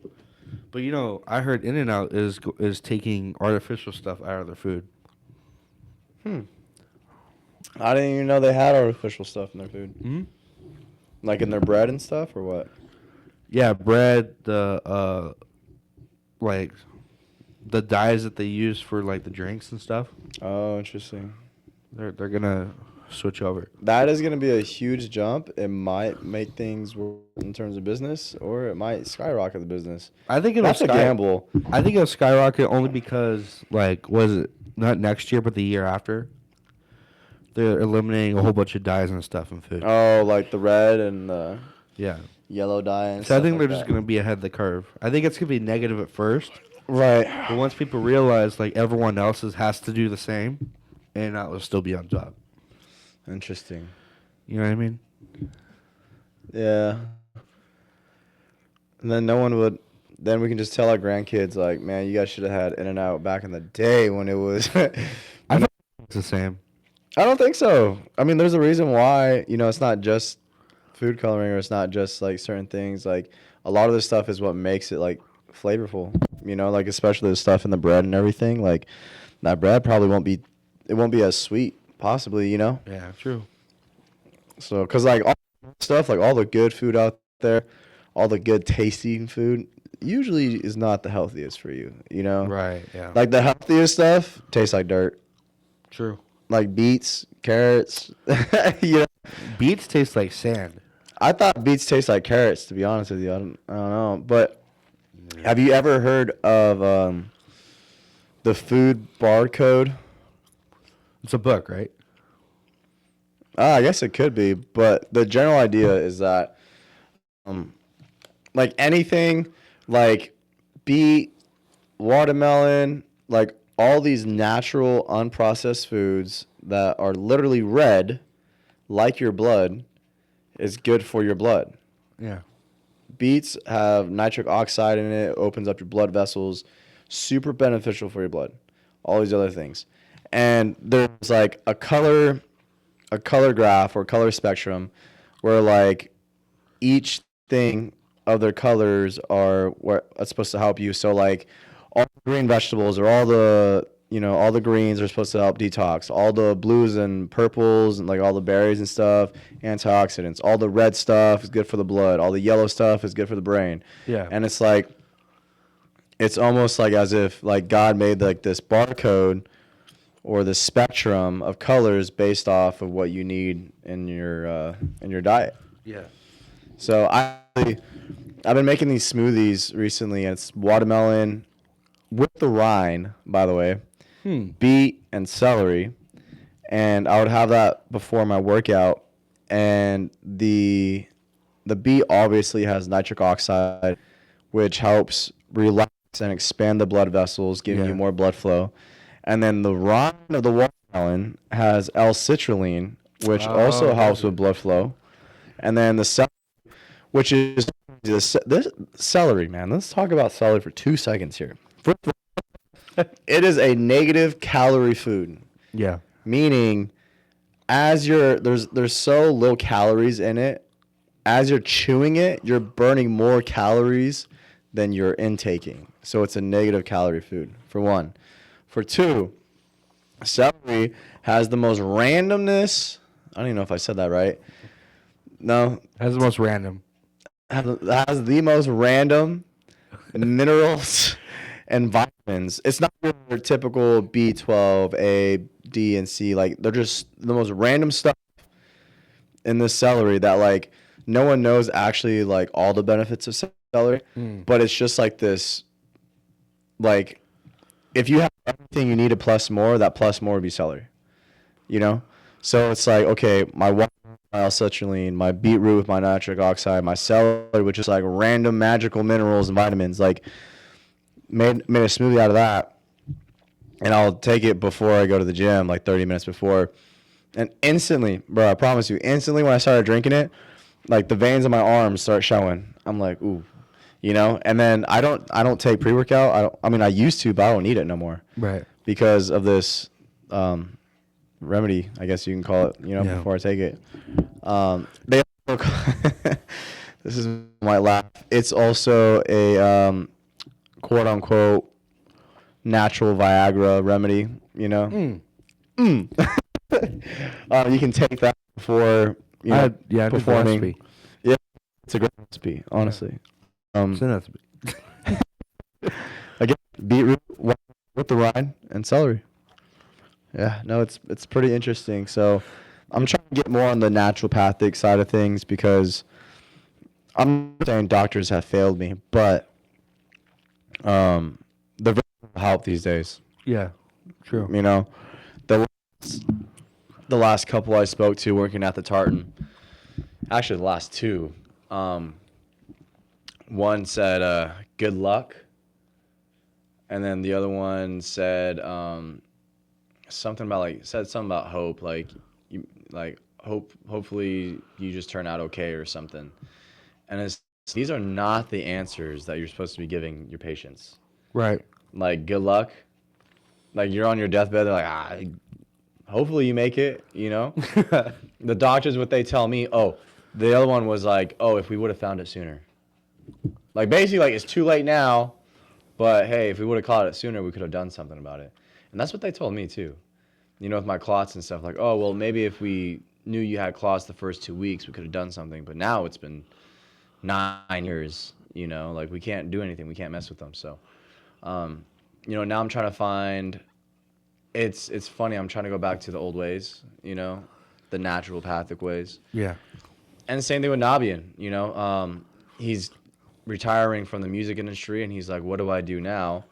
Speaker 2: But you know, I heard In-N-Out is taking artificial stuff out of their food.
Speaker 1: I didn't even know they had artificial stuff in their food.
Speaker 2: Hmm?
Speaker 1: Like in their bread and stuff, or what?
Speaker 2: Yeah, bread, like the dyes that they use for like the drinks and stuff.
Speaker 1: Oh, interesting.
Speaker 2: They're gonna switch over.
Speaker 1: That is going to be a huge jump. It might make things work in terms of business, or it might skyrocket the business.
Speaker 2: I think it'll
Speaker 1: That's a gamble.
Speaker 2: I think it'll skyrocket only because, like, was it not next year but the year after? They're eliminating a whole bunch of dyes and stuff in food.
Speaker 1: Oh, like the red and the
Speaker 2: Yeah.
Speaker 1: yellow dye and
Speaker 2: So
Speaker 1: stuff
Speaker 2: I think
Speaker 1: like
Speaker 2: they're just
Speaker 1: that.
Speaker 2: gonna be ahead of the curve. I think it's gonna be negative at first,
Speaker 1: Right.
Speaker 2: but once people realize like everyone else's has to do the same, and that will still be on top.
Speaker 1: Interesting.
Speaker 2: You know what I mean?
Speaker 1: Yeah. And then no one would. Then we can just tell our grandkids, like, man, you guys should have had In-N-Out back in the day when it was.
Speaker 2: I think it's the same.
Speaker 1: I don't think so. I mean, there's a reason why, it's not just food coloring, or it's not just like certain things. Like, a lot of this stuff is what makes it like flavorful, like especially the stuff in the bread and everything. Like, that bread probably won't be as sweet, possibly,
Speaker 2: Yeah, true.
Speaker 1: So, because like all stuff, like all the good food out there, all the good tasting food usually is not the healthiest for you,
Speaker 2: Right. Yeah.
Speaker 1: Like the healthiest stuff tastes like dirt.
Speaker 2: True.
Speaker 1: Like beets, carrots.
Speaker 2: Beets taste like sand.
Speaker 1: I thought beets taste like carrots, to be honest with you. I don't know. But have you ever heard of the food barcode?
Speaker 2: It's a book, right?
Speaker 1: I guess it could be, but the general idea is that, like anything, like beet, watermelon, like all these natural, unprocessed foods that are literally red, like your blood, is good for your blood.
Speaker 2: Yeah.
Speaker 1: Beets have nitric oxide in it, opens up your blood vessels, super beneficial for your blood. All these other things. And there's like a color graph or color spectrum where like each thing of their colors are what's supposed to help you. So like all the green vegetables or all the greens are supposed to help detox. All the blues and purples and like all the berries and stuff, antioxidants. All the red stuff is good for the blood. All the yellow stuff is good for the brain.
Speaker 2: Yeah.
Speaker 1: And it's like, it's almost like as if like God made like this barcode or the spectrum of colors based off of what you need in your diet.
Speaker 2: Yeah.
Speaker 1: So I've been making these smoothies recently, and it's watermelon with the rind, by the way, beet and celery, and I would have that before my workout. And the beet obviously has nitric oxide, which helps relax and expand the blood vessels, giving you more blood flow. And then the rind of the watermelon has L-citrulline, which also helps with blood flow. And then the celery, which is this celery, man. Let's talk about celery for 2 seconds here. First of all, it is a negative calorie food.
Speaker 2: Yeah.
Speaker 1: Meaning, there's so low calories in it. As you're chewing it, you're burning more calories than you're intaking. So it's a negative calorie food, for one. For two, celery has the most randomness. I don't even know if I said that right. No.
Speaker 2: That's the most random.
Speaker 1: Has the most random minerals and vitamins. It's not your typical B12, A, D, and C. Like, they're just the most random stuff in this celery that, like, no one knows actually, like, all the benefits of celery. But it's just like this, like, if you have everything you need to plus more, that plus more would be celery. So it's like, okay, my water, my L-citrulline, my beetroot with my nitric oxide, my celery, which is like random magical minerals and vitamins, like made a smoothie out of that. And I'll take it before I go to the gym, like 30 minutes before. And instantly, bro, I promise you, instantly when I started drinking it, like the veins on my arms start showing. I'm like, ooh, you know? And then I don't take pre-workout. I used to, but I don't need it no more.
Speaker 2: Right.
Speaker 1: Because of this remedy, I guess you can call it, before I take it. They this is my laugh. It's also a quote unquote natural Viagra remedy, you know. You can take that before performing. Yeah, it's a great recipe, honestly.
Speaker 2: It's a recipe.
Speaker 1: Again, beetroot with the rind and celery. Yeah, no, it's pretty interesting. So I'm trying to get more on the naturopathic side of things because I'm not saying doctors have failed me, but they're very help these days.
Speaker 2: Yeah, true.
Speaker 1: You know, the last couple I spoke to working at the Tartan, actually the last two, one said good luck, and then the other one said something about hope, hopefully you just turn out okay or something. And these are not the answers that you're supposed to be giving your patients.
Speaker 2: Right.
Speaker 1: Like, good luck. Like, you're on your deathbed, they're like, hopefully you make it, you know? The doctors, what they tell me, the other one was like, if we would have found it sooner. Like, basically, like, it's too late now, but hey, if we would have caught it sooner, we could have done something about it. And that's what they told me too. You know, with my clots and stuff, like, well, maybe if we knew you had clots the first 2 weeks, we could have done something. But now it's been 9 years, you know, like, we can't do anything. We can't mess with them. So, now I'm trying to find, it's funny, I'm trying to go back to the old ways, you know, the naturopathic ways.
Speaker 2: Yeah.
Speaker 1: And the same thing with Nabian, you know, he's retiring from the music industry and he's like, what do I do now?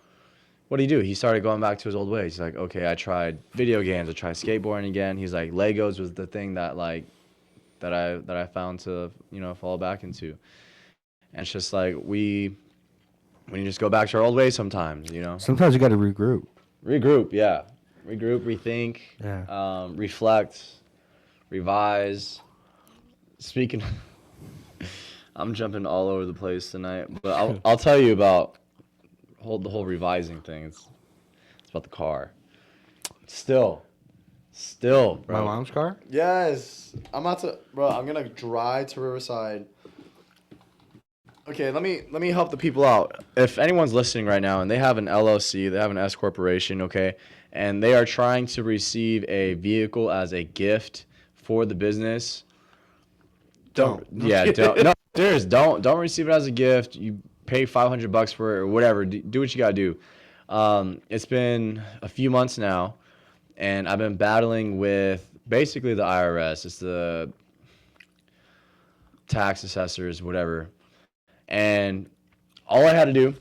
Speaker 1: What do? He started going back to his old ways. He's like, okay, I tried video games, I tried skateboarding again. He's like, Legos was the thing that I found to, fall back into. And it's just like, we just go back to our old ways sometimes, you know?
Speaker 2: Sometimes you got to regroup.
Speaker 1: Yeah. Regroup, rethink, reflect, revise. Speaking, I'm jumping all over the place tonight, but I'll tell you about the whole revising thing. It's about the car. Still, bro.
Speaker 2: My mom's car?
Speaker 1: Yes. I'm gonna drive to Riverside. Okay, let me help the people out. If anyone's listening right now and they have an LLC, they have an S corporation, okay, and they are trying to receive a vehicle as a gift for the business, don't receive it as a gift. You pay $500 for it or whatever. Do what you gotta do. It's been a few months now, and I've been battling with basically the IRS. It's the tax assessors, whatever. And all I had to do,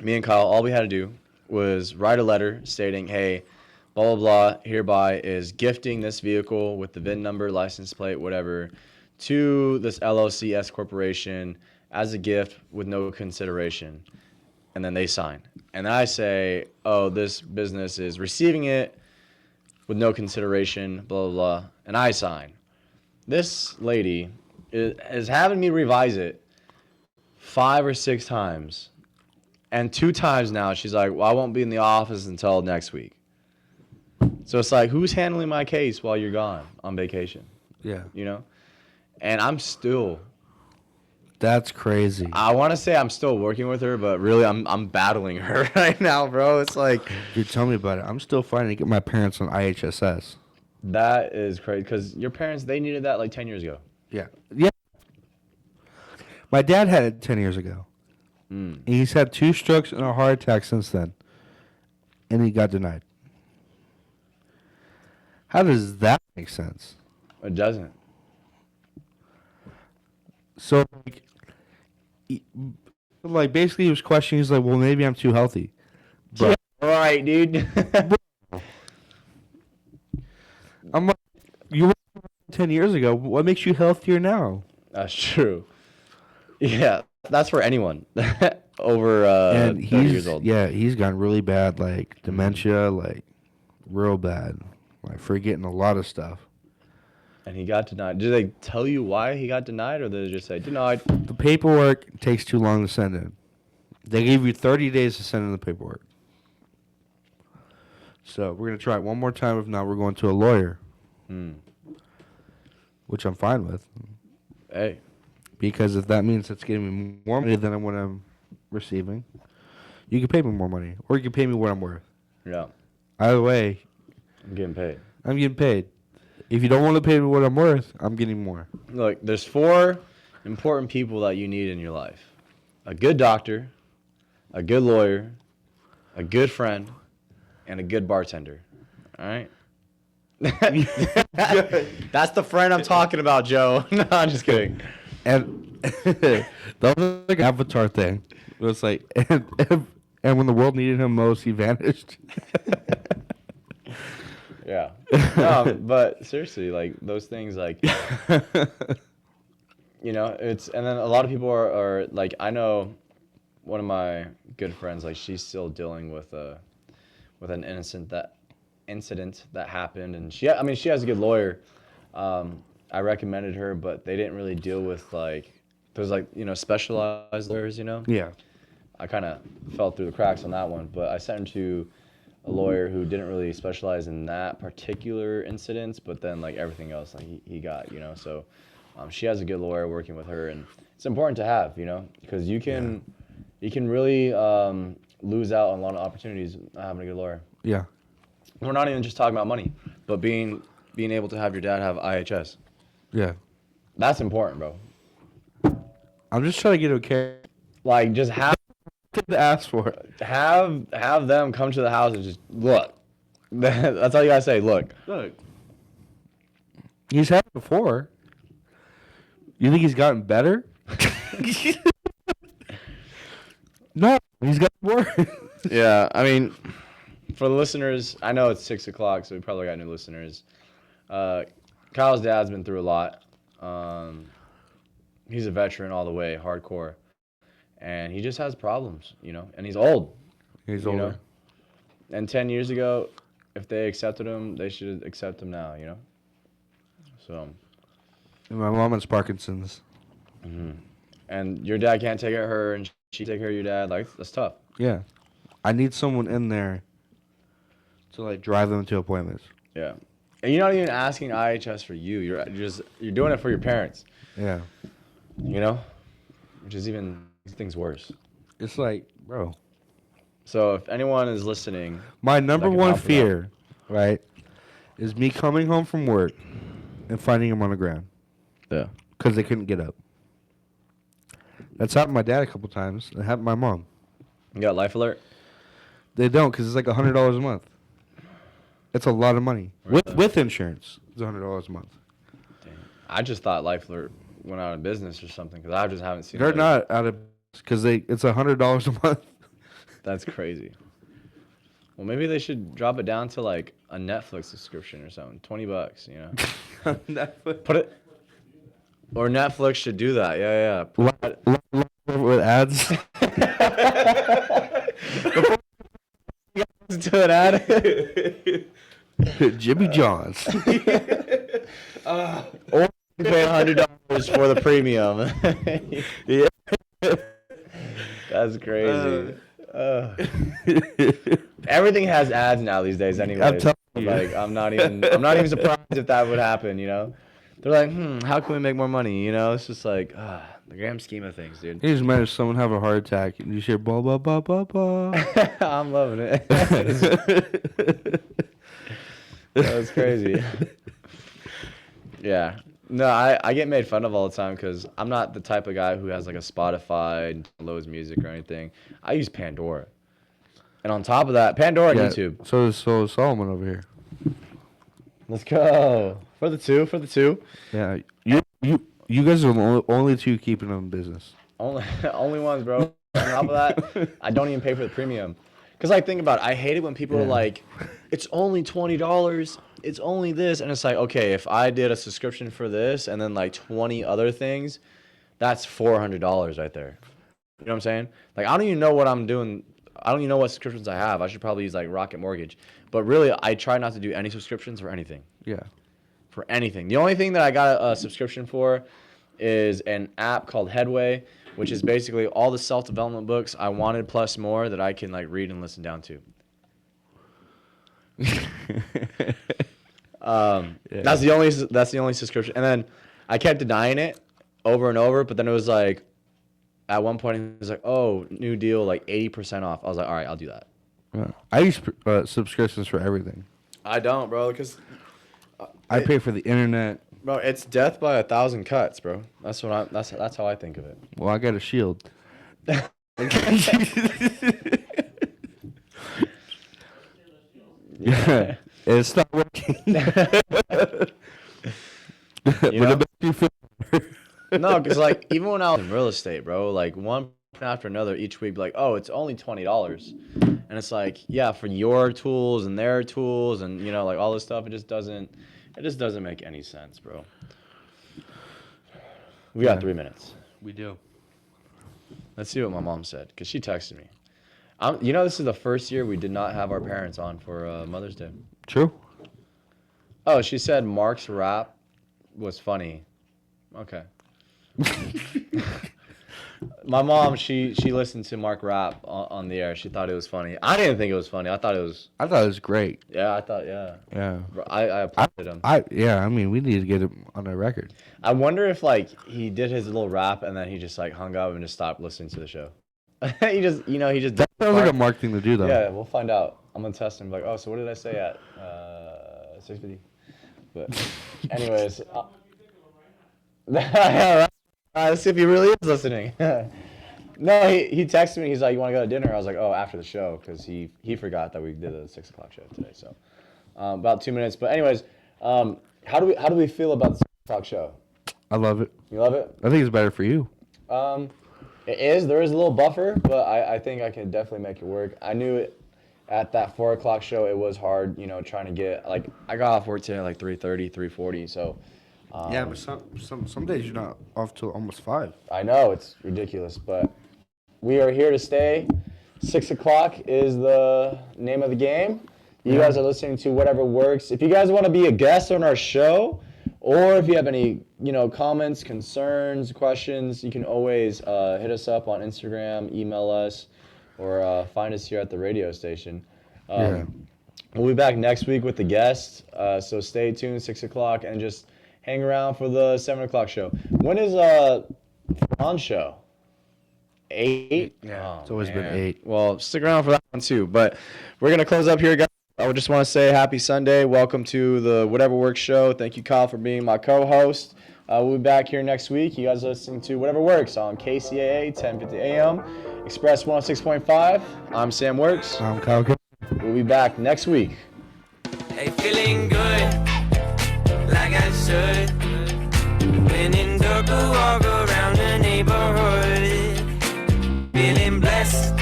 Speaker 1: me and Kyle, all we had to do was write a letter stating, hey, blah, blah, blah, hereby is gifting this vehicle with the VIN number, license plate, whatever, to this LLC S corporation as a gift with no consideration. And then they sign. And I say, this business is receiving it with no consideration, blah, blah, blah. And I sign. This lady is having me revise it 5 or 6 times. And 2 times now, she's like, well, I won't be in the office until next week. So it's like, who's handling my case while you're gone on vacation?
Speaker 2: Yeah.
Speaker 1: You know? And I'm still...
Speaker 2: That's crazy.
Speaker 1: I want to say I'm still working with her, but really I'm battling her right now, bro. It's like...
Speaker 2: Dude, tell me about it. I'm still fighting to get my parents on IHSS.
Speaker 1: That is crazy, because your parents, they needed that like 10 years ago.
Speaker 2: Yeah. Yeah. My dad had it 10 years ago. And he's had 2 strokes and a heart attack since then. And he got denied. How does that make sense?
Speaker 1: It doesn't.
Speaker 2: So, basically he was questioning, he's like, well, maybe I'm too healthy. But
Speaker 1: right, dude.
Speaker 2: I'm like, You were 10 years ago. What makes you healthier now?
Speaker 1: That's true. Yeah, that's for anyone over
Speaker 2: And
Speaker 1: 30
Speaker 2: he's
Speaker 1: years old.
Speaker 2: he's gotten really bad, like dementia, like real bad, like forgetting a lot of stuff.
Speaker 1: And he got denied. Did they tell you why he got denied, or did they just say denied?
Speaker 2: The paperwork takes too long to send in. They gave you 30 days to send in the paperwork. So we're gonna try it one more time. If not, we're going to a lawyer, which I'm fine with,
Speaker 1: Hey,
Speaker 2: because if that means it's giving me more money than what I'm receiving, you can pay me more money, or you can pay me what I'm worth.
Speaker 1: yeah,
Speaker 2: Either way,
Speaker 1: I'm getting paid.
Speaker 2: I'm getting paid. If you don't want to pay me what I'm worth, I'm getting more.
Speaker 1: Look, there's 4 important people that you need in your life: a good doctor, a good lawyer, a good friend, and a good bartender. All right. That's the friend I'm talking about, Joe. No, I'm just kidding.
Speaker 2: And that was like an Avatar thing. It was like, and when the world needed him most, he vanished.
Speaker 1: Yeah. No, but seriously, like those things, like, you know, and then a lot of people are like, I know one of my good friends, like she's still dealing with an incident that happened, and she has a good lawyer. I recommended her, but they didn't really deal with there's specialized lawyers,
Speaker 2: Yeah.
Speaker 1: I kind of fell through the cracks on that one, but I sent him to a lawyer who didn't really specialize in that particular incident, but then everything else he got, so she has a good lawyer working with her, and it's important to have, because you can really lose out on a lot of opportunities not having a good lawyer.
Speaker 2: Yeah.
Speaker 1: We're not even just talking about money, but being able to have your dad have IHS.
Speaker 2: Yeah.
Speaker 1: That's important, bro.
Speaker 2: I'm just trying to get okay.
Speaker 1: Just have
Speaker 2: To ask for it.
Speaker 1: have them come to the house and just look. That's all you gotta say. Look.
Speaker 2: He's had it before. You think he's gotten better? No, he's got more.
Speaker 1: Yeah, I mean, for the listeners, I know it's 6 o'clock, so we probably got new listeners. Kyle's dad's been through a lot. He's a veteran all the way, hardcore. And he just has problems, and he's old.
Speaker 2: He's older.
Speaker 1: And 10 years ago, if they accepted him, they should accept him now, So.
Speaker 2: And my mom has Parkinson's.
Speaker 1: And your dad can't take care of her, and she take care of your dad. That's tough.
Speaker 2: Yeah. I need someone in there to drive them to appointments.
Speaker 1: Yeah. And you're not even asking IHS for you. You're doing it for your parents.
Speaker 2: Yeah.
Speaker 1: Which is even things worse.
Speaker 2: It's bro.
Speaker 1: So if anyone is listening,
Speaker 2: My number
Speaker 1: can
Speaker 2: one
Speaker 1: help them
Speaker 2: fear, right, is me coming home from work and finding him on the ground
Speaker 1: yeah,
Speaker 2: because they couldn't get up. That's happened to my dad a couple times. It happened to my mom.
Speaker 1: you got Life Alert.
Speaker 2: They don't because it's $100 a month. It's a lot of money. With insurance, it's $100 a month.
Speaker 1: Dang. I just thought Life Alert went out of business or something because I just haven't seen.
Speaker 2: They're
Speaker 1: it.
Speaker 2: not out of because it's $100 a month.
Speaker 1: That's crazy. Well, maybe they should drop it down to a Netflix subscription or something. $20,
Speaker 2: Netflix.
Speaker 1: Put it. Or Netflix should do that. Yeah.
Speaker 2: With ads.
Speaker 1: To an ad.
Speaker 2: Jimmy John's.
Speaker 1: Or you pay $100 for the premium.
Speaker 2: Yeah.
Speaker 1: That's crazy. Everything has ads now these days. Anyway,
Speaker 2: I'm telling you.
Speaker 1: I'm not even surprised if that would happen. They're like, how can we make more money? It's just the grand scheme of things, dude.
Speaker 2: You just imagine someone have a heart attack and you hear blah blah blah blah blah.
Speaker 1: I'm loving it. That was crazy. Yeah. No, I get made fun of all the time because I'm not the type of guy who has a Spotify and downloads music or anything. I use Pandora. And on top of that, Pandora and YouTube.
Speaker 2: So is Solomon over here.
Speaker 1: Let's go. For the two.
Speaker 2: Yeah. You guys are the only two keeping them in business.
Speaker 1: Only ones, bro. On top of that, I don't even pay for the premium. Because think about it. I hate it when people are like, it's only $20 it's only this. And it's like, okay, if I did a subscription for this and then like 20 other things, that's $400 right there. You know what I'm saying? Like, I don't even know what I'm doing. I don't even know what subscriptions I have. I should probably use like Rocket Mortgage. But really, I try not to do any subscriptions for anything.
Speaker 2: Yeah.
Speaker 1: For anything. The only thing that I got a subscription for is an app called Headway, which is basically all the self-development books I wanted plus more that I can like read and listen down to. That's the only subscription. And then I kept denying it over and over, but then it was like at one point it was like, oh, new deal, like 80% off. I was like, all right, I'll do that.
Speaker 2: Yeah. I use subscriptions for everything.
Speaker 1: I don't, bro, because
Speaker 2: I pay for the internet.
Speaker 1: bro, it's death by 1,000 cuts, bro. That's how I think of it.
Speaker 2: Well, I got a shield. Yeah, it's not working.
Speaker 1: You know? No, because like even when I was in real estate, bro, like one after another each week, like, oh, it's only $20, and it's like, for your tools and their tools and you know like all this stuff, it just doesn't make any sense, bro. We got 3 minutes.
Speaker 2: We do.
Speaker 1: Let's see what my mom said, because she texted me. You know, this is the first year we did not have our parents on for Mother's Day.
Speaker 2: True.
Speaker 1: Oh, she said Mark's rap was funny. Okay. My mom, she listened to Mark rap on the air. She thought it was funny. I didn't think it was funny. I thought it was
Speaker 2: great.
Speaker 1: Yeah, I thought, yeah.
Speaker 2: Yeah.
Speaker 1: I applauded him.
Speaker 2: I mean, we need to get him on a record.
Speaker 1: I wonder if like he did his little rap and then he just like hung up and just stopped listening to the show. he just
Speaker 2: That sounds like a Mark thing to do, though.
Speaker 1: Yeah, we'll find out. I'm gonna test him. Like, oh, so what did I say at 6:50? But anyways, let's see if he really is listening. No, he texted me. He's like, "You want to go to dinner?" I was like, "Oh, after the show," because he forgot that we did a 6 o'clock show today. So about 2 minutes. But anyways, how do we feel about the 6 o'clock show?
Speaker 2: I love it.
Speaker 1: You love it?
Speaker 2: I think it's better for you.
Speaker 1: It is. There is a little buffer, but I think I can definitely make it work. I knew it at that 4 o'clock show. It was hard, you know, trying to get like I got off work today at like 3:30, 3:40. So.
Speaker 2: Yeah, but some days you're not off till almost 5.
Speaker 1: I know it's ridiculous, but we are here to stay. 6 o'clock is the name of the game. You guys are listening to Whatever Works. If you guys want to be a guest on our show, or if you have any, you know, comments, concerns, questions, you can always hit us up on Instagram, email us, or find us here at the radio station. We'll be back next week with the guest, so stay tuned, 6 o'clock, and just hang around for the 7 o'clock show. When is on show? 8?
Speaker 2: Yeah, it's always been 8.
Speaker 1: Well, stick around for that one too. But we're going to close up here, guys. I would just want to say happy Sunday. Welcome to the Whatever Works show. Thank you, Kyle, for being my co-host. We'll be back here next week. You guys are listening to Whatever Works on KCAA 1050 AM, Express 106.5. I'm Sam Works.
Speaker 2: I'm Kyle.
Speaker 1: We'll be back next week.
Speaker 4: Hey, feeling good, like I should. When in dark, walk around the neighborhood. Feeling blessed,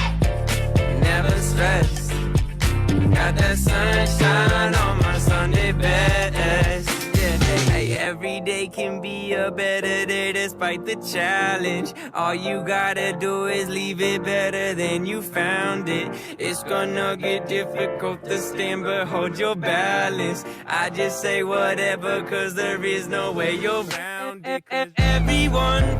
Speaker 4: never stressed. Got that sunshine on my Sunday best. Yeah, hey, every day can be a better day despite the challenge. All you gotta do is leave it better than you found it. It's gonna get difficult to stand, but hold your balance. I just say whatever, cause there is no way you're round it. Everyone